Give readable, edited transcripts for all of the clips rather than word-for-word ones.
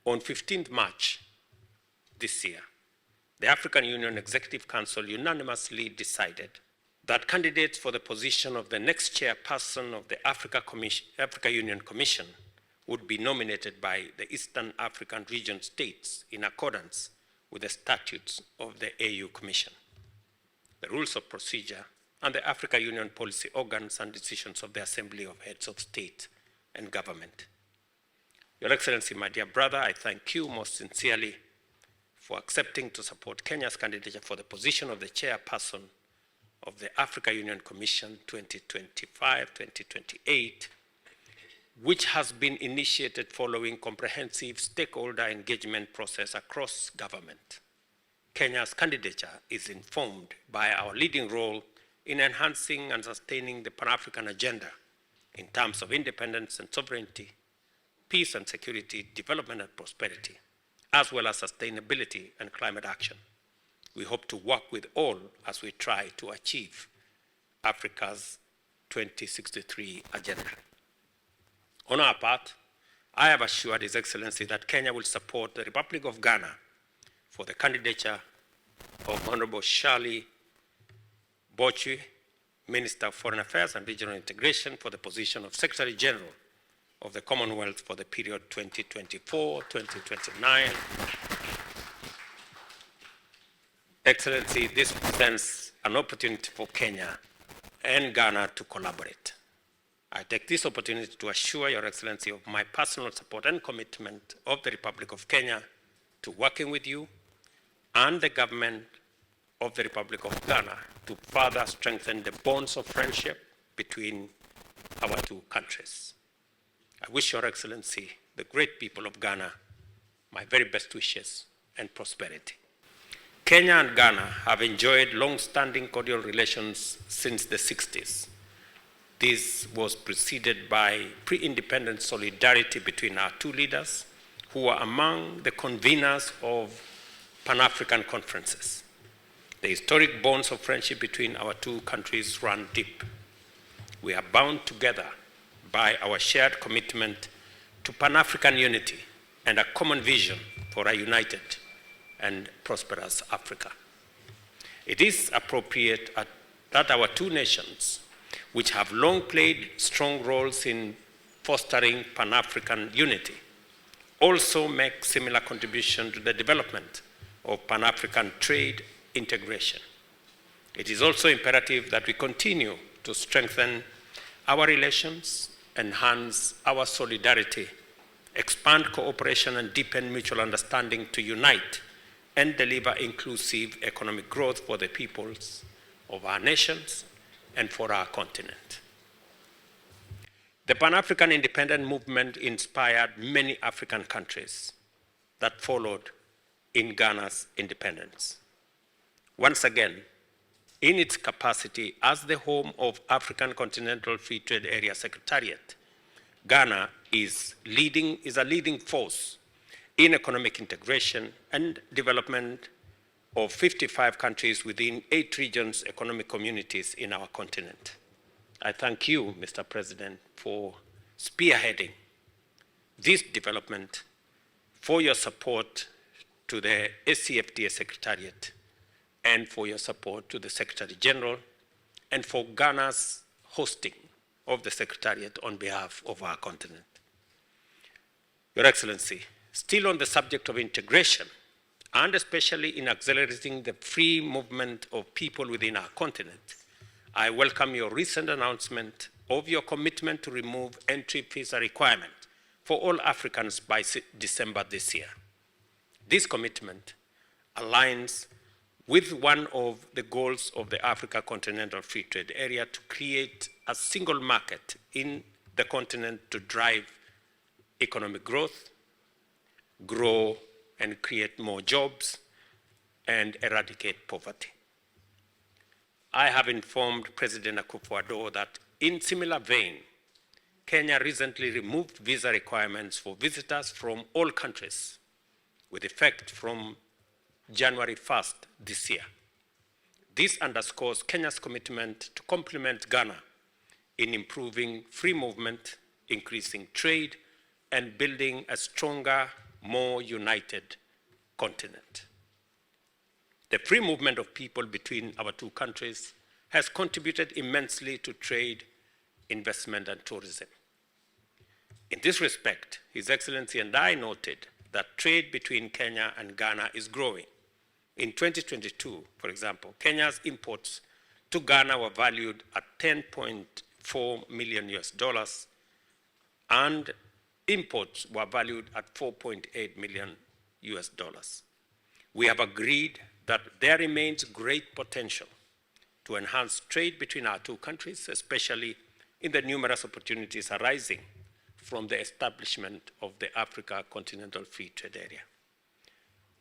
On 15th March this year, the African Union Executive Council unanimously decided that candidates for the position of the next chairperson of the Africa Union Commission would be nominated by the Eastern African region states in accordance with the statutes of the AU Commission, the rules of procedure, and the Africa Union policy organs and decisions of the Assembly of Heads of State and Government. Your Excellency, my dear brother, I thank you most sincerely for accepting to support Kenya's candidature for the position of the chairperson of the Africa Union Commission 2025-2028, which has been initiated following comprehensive stakeholder engagement process across government. Kenya's candidature is informed by our leading role in enhancing and sustaining the Pan-African agenda in terms of independence and sovereignty, peace and security, development and prosperity, as well as sustainability and climate action. We hope to work with all as we try to achieve Africa's 2063 agenda. On our part, I have assured His Excellency that Kenya will support the Republic of Ghana for the candidature of Honorable Shirley Bochwe, Minister of Foreign Affairs and Regional Integration, for the position of Secretary General of the Commonwealth for the period 2024-2029. Excellency, this presents an opportunity for Kenya and Ghana to collaborate. I take this opportunity to assure Your Excellency of my personal support and commitment of the Republic of Kenya to working with you and the government of the Republic of Ghana to further strengthen the bonds of friendship between our two countries. I wish Your Excellency, the great people of Ghana, my very best wishes and prosperity. Kenya and Ghana have enjoyed long-standing cordial relations since the 60s. This was preceded by pre-independent solidarity between our two leaders, who were among the conveners of Pan-African conferences. The historic bonds of friendship between our two countries run deep. We are bound together by our shared commitment to Pan-African unity and a common vision for a united and prosperous Africa. It is appropriate that our two nations, which have long played strong roles in fostering Pan-African unity, also make similar contribution to the development of Pan-African trade integration. It is also imperative that we continue to strengthen our relations, enhance our solidarity, expand cooperation and deepen mutual understanding to unite and deliver inclusive economic growth for the peoples of our nations and for our continent. The Pan-African independent movement inspired many African countries that followed in Ghana's independence. Once again, in its capacity as the home of African Continental Free Trade Area Secretariat, Ghana is a leading force in economic integration and development of 55 countries within 8 regions, economic communities in our continent. I thank you, Mr. President, for spearheading this development, for your support to the ACFTA Secretariat, and for your support to the Secretary General, and for Ghana's hosting of the Secretariat on behalf of our continent. Your Excellency, still on the subject of integration, and especially in accelerating the free movement of people within our continent, I welcome your recent announcement of your commitment to remove entry visa requirement for all Africans by December this year. This commitment aligns with one of the goals of the Africa Continental Free Trade Area to create a single market in the continent to drive economic growth, grow and create more jobs, and eradicate poverty. I have informed President Akufo-Addo that in similar vein, Kenya recently removed visa requirements for visitors from all countries with effect from January 1st this year. This underscores Kenya's commitment to complement Ghana in improving free movement, increasing trade, and building a stronger, more united continent. The free movement of people between our two countries has contributed immensely to trade, investment, and tourism. In this respect, His Excellency and I noted that trade between Kenya and Ghana is growing. In 2022, for example, Kenya's imports to Ghana were valued at $10.4 million and imports were valued at $4.8 million. We have agreed that there remains great potential to enhance trade between our two countries, especially in the numerous opportunities arising from the establishment of the Africa Continental Free Trade Area.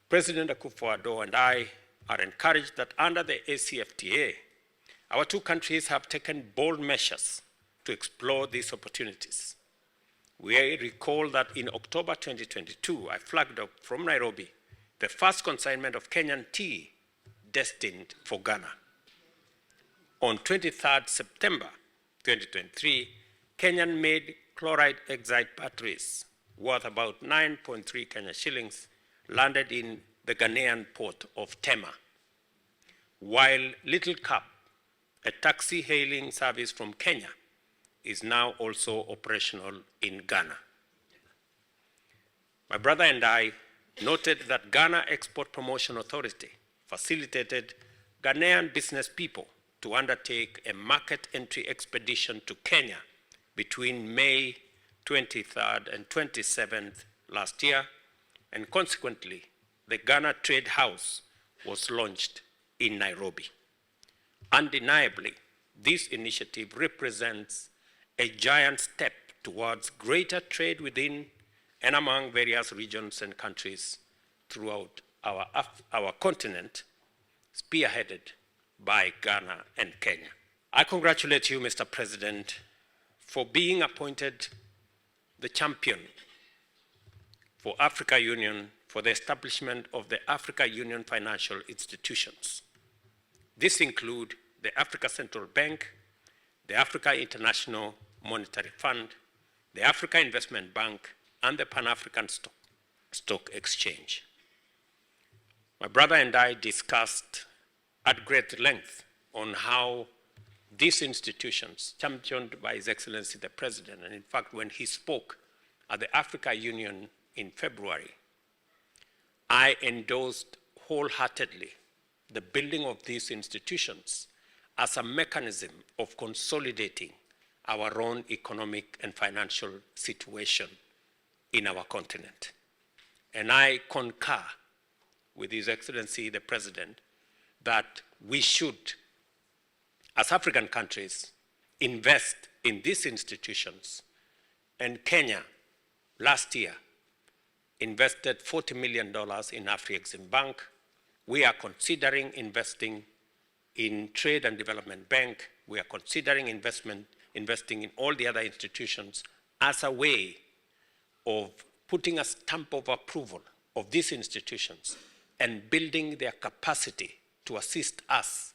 President Akufo-Addo and I are encouraged that under the ACFTA, our two countries have taken bold measures to explore these opportunities. We recall that in October 2022, I flagged up from Nairobi the first consignment of Kenyan tea destined for Ghana. On 23rd September 2023, Kenyan-made chloride-exide batteries worth about 9.3 Kenya shillings landed in the Ghanaian port of Tema, while Little Cab, a taxi-hailing service from Kenya, is now also operational in Ghana. My brother and I noted that Ghana Export Promotion Authority facilitated Ghanaian business people to undertake a market entry expedition to Kenya between May 23rd and 27th last year, and consequently, the Ghana Trade House was launched in Nairobi. Undeniably, this initiative represents a giant step towards greater trade within and among various regions and countries throughout our continent, spearheaded by Ghana and Kenya. I congratulate you, Mr. President, for being appointed the champion for Africa Union for the establishment of the Africa Union financial institutions. This include the Africa Central Bank, the Africa International Monetary Fund, the Africa Investment Bank, and the Pan-African Stock Exchange. My brother and I discussed at great length on how these institutions, championed by His Excellency the President, and in fact when he spoke at the Africa Union in February, I endorsed wholeheartedly the building of these institutions as a mechanism of consolidating our own economic and financial situation in our continent. And I concur with His Excellency the President that we should, as African countries, invest in these institutions. And Kenya, last year, invested $40 million in Afrexim Bank. We are considering investing in Trade and Development Bank. We are considering investing in all the other institutions as a way of putting a stamp of approval of these institutions and building their capacity to assist us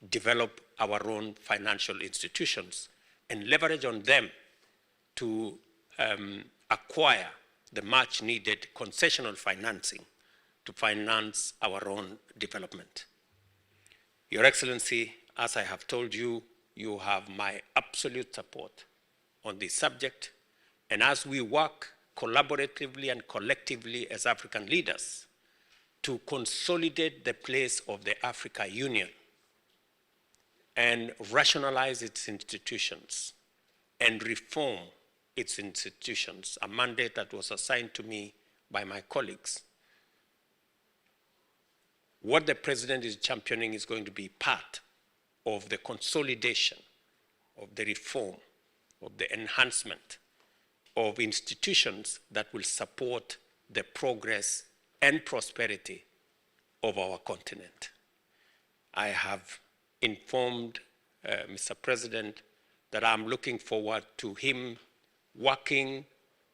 develop our own financial institutions and leverage on them to acquire the much needed concessional financing to finance our own development. Your Excellency, as I have told you, you have my absolute support on this subject. And as we work collaboratively and collectively as African leaders to consolidate the place of the Africa Union and rationalize its institutions and reform its institutions, a mandate that was assigned to me by my colleagues, what the President is championing is going to be part of the consolidation, of the reform, of the enhancement of institutions that will support the progress and prosperity of our continent. I have informed Mr. President that I'm looking forward to him working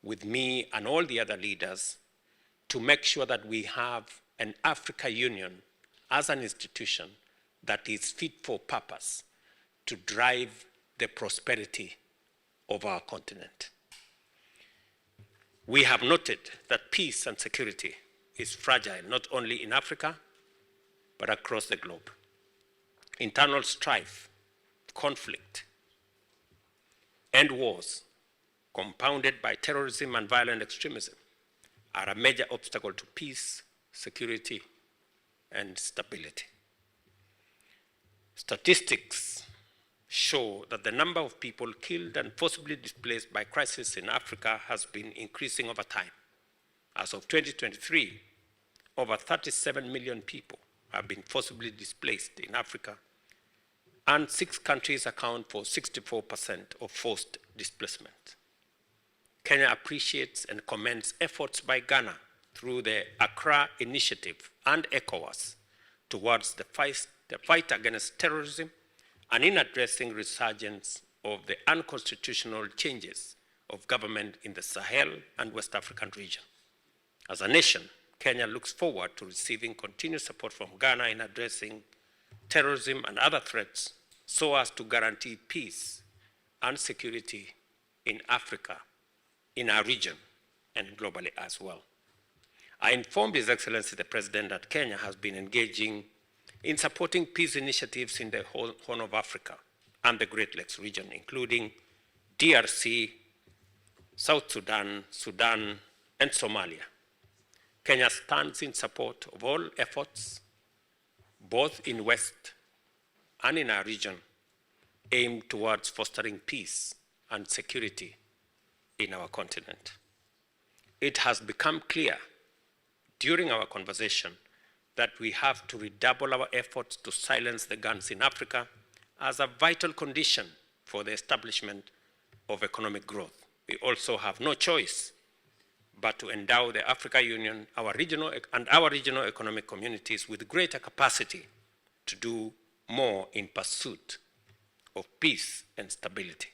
with me and all the other leaders to make sure that we have an Africa Union as an institution that is fit for purpose to drive the the prosperity of our continent. We have noted that peace and security is fragile not only in Africa, but across the globe. Internal strife, conflict, and wars, compounded by terrorism and violent extremism, are a major obstacle to peace, security, and stability. Statistics show that the number of people killed and forcibly displaced by crisis in Africa has been increasing over time. As of 2023, over 37 million people have been forcibly displaced in Africa, and 6 countries account for 64% of forced displacement. Kenya appreciates and commends efforts by Ghana through the Accra Initiative and ECOWAS towards the fight against terrorism and in addressing resurgence of the unconstitutional changes of government in the Sahel and West African region. As a nation, Kenya looks forward to receiving continued support from Ghana in addressing terrorism and other threats so as to guarantee peace and security in Africa, in our region, and globally as well. I informed His Excellency the President that Kenya has been engaging in supporting peace initiatives in the Horn of Africa and the Great Lakes region, including DRC, South Sudan, Sudan, and Somalia. Kenya stands in support of all efforts, both in West and in our region, aimed towards fostering peace and security in our continent. It has become clear during our conversation that we have to redouble our efforts to silence the guns in Africa as a vital condition for the establishment of economic growth. We also have no choice but to endow the African Union, our regional economic communities with greater capacity to do more in pursuit of peace and stability.